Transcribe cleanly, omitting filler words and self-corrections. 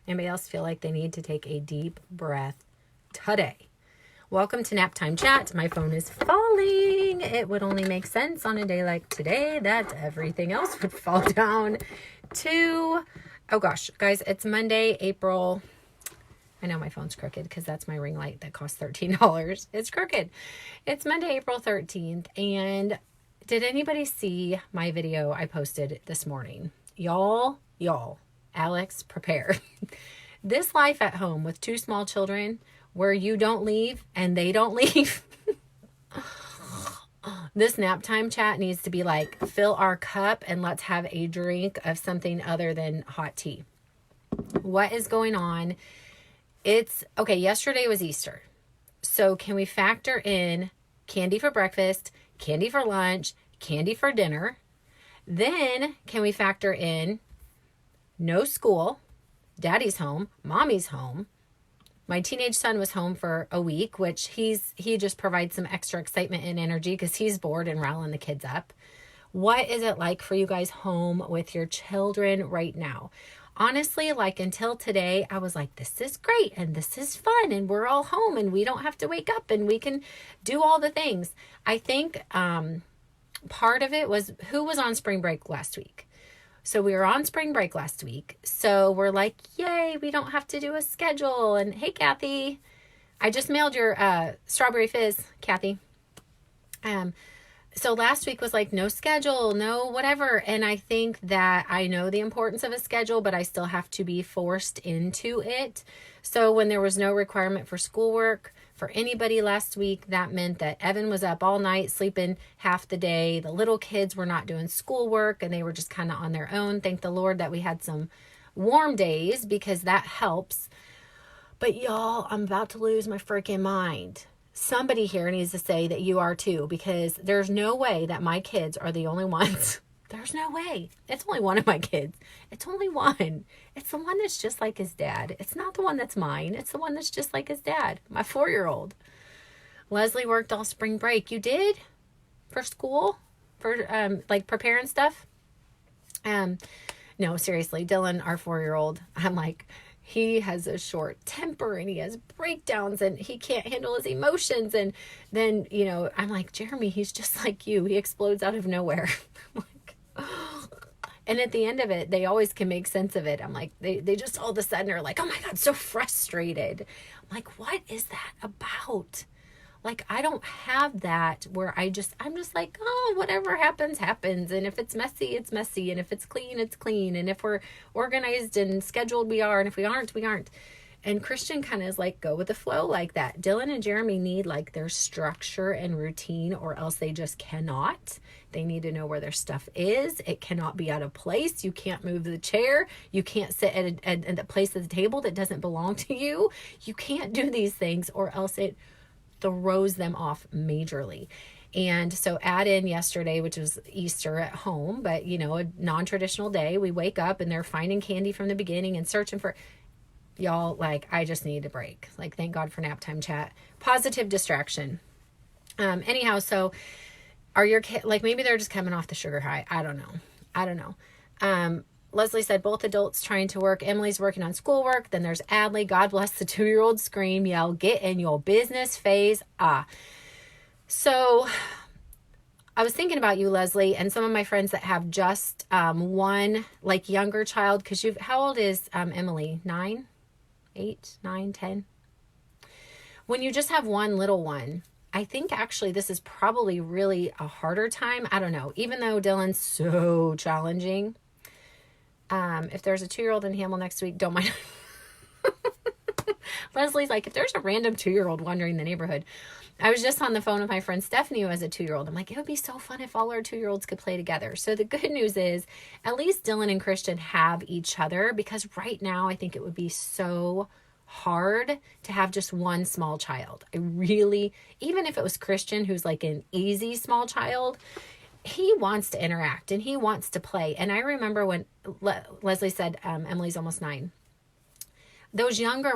Anybody else feel like they need to take a deep breath today? Welcome to Nap Time Chat. My phone is falling. It would only make sense on a day like today that everything else would fall down to, oh gosh, guys, it's Monday, April. I know my phone's crooked because that's my ring light that costs $13. It's crooked. It's Monday, April 13th. And did anybody see my video I posted this morning? Y'all, Alex, prepare. This life at home with two small children where you don't leave and they don't leave. This nap time chat needs to be like, fill our cup and let's have a drink of something other than hot tea. What is going on? It's okay. Yesterday was Easter. So can we factor in candy for breakfast, candy for lunch, candy for dinner? Then can we factor in no school, daddy's home, mommy's home. My teenage son was home for a week, which he just provides some extra excitement and energy because he's bored and riling the kids up. What is it like for you guys home with your children right now? Honestly, like until today, I was like, this is great and this is fun and we're all home and we don't have to wake up and we can do all the things. I think part of it was who was on spring break last week. So we were on spring break last week. So we're like, yay, we don't have to do a schedule. And hey, Cathy, I just mailed your strawberry fizz, Cathy. So last week was like no schedule, no whatever. And I think that I know the importance of a schedule, but I still have to be forced into it. So when there was no requirement for schoolwork for anybody last week, that meant that Evan was up all night, sleeping half the day. The little kids were not doing schoolwork and they were just kind of on their own. Thank the Lord that we had some warm days because that helps. But y'all, I'm about to lose my freaking mind. Somebody here needs to say that you are too, because there's no way that my kids are the only ones. There's no way. It's only one of my kids. It's only one. It's the one that's just like his dad. It's not the one that's mine. It's the one that's just like his dad, my 4-year-old. Leslie worked all spring break. You did? For school? For like preparing stuff? No, seriously, Dylan, our 4-year-old, I'm like, he has a short temper and he has breakdowns and he can't handle his emotions. And then, you know, I'm like, Jeremy, he's just like you. He explodes out of nowhere. I'm like, oh. And at the end of it, they always can make sense of it. I'm like, they just all of a sudden are like, oh my God, so frustrated. I'm like, what is that about? Like, I don't have that where I'm just like, oh, whatever happens, happens. And if it's messy, it's messy. And if it's clean, it's clean. And if we're organized and scheduled, we are. And if we aren't, we aren't. And Christian kind of is like, go with the flow like that. Dylan and Jeremy need like their structure and routine, or else they just cannot. They need to know where their stuff is. It cannot be out of place. You can't move the chair. You can't sit at a place at the table that doesn't belong to you. You can't do these things, or else it throws them off majorly. And so add in yesterday, which was Easter at home, but you know, a non-traditional day. We wake up and they're finding candy from the beginning and searching for, y'all, like, I just need a break. Like, thank God for nap time chat. Positive distraction. Anyhow, so are your kids, like, maybe they're just coming off the sugar high. I don't know. Leslie said both adults trying to work. Emily's working on schoolwork. Then there's Adley. God bless the 2-year-old scream, yell, get in your business phase. So I was thinking about you, Leslie, and some of my friends that have just one like younger child. Because how old is Emily? 9, 8, 9, 10? When you just have one little one, I think actually this is probably really a harder time. I don't know. Even though Dylan's so challenging. If there's a 2-year-old in Hamel next week, don't mind. Leslie's like, if there's a random 2-year-old wandering the neighborhood. I was just on the phone with my friend Stephanie, who has a 2-year-old. I'm like, it would be so fun if all our 2-year-olds could play together. So the good news is at least Dylan and Christian have each other, because right now I think it would be so hard to have just one small child. Even if it was Christian, who's like an easy small child, he wants to interact and he wants to play. And I remember when Leslie said, Emily's almost 9. Those younger ones,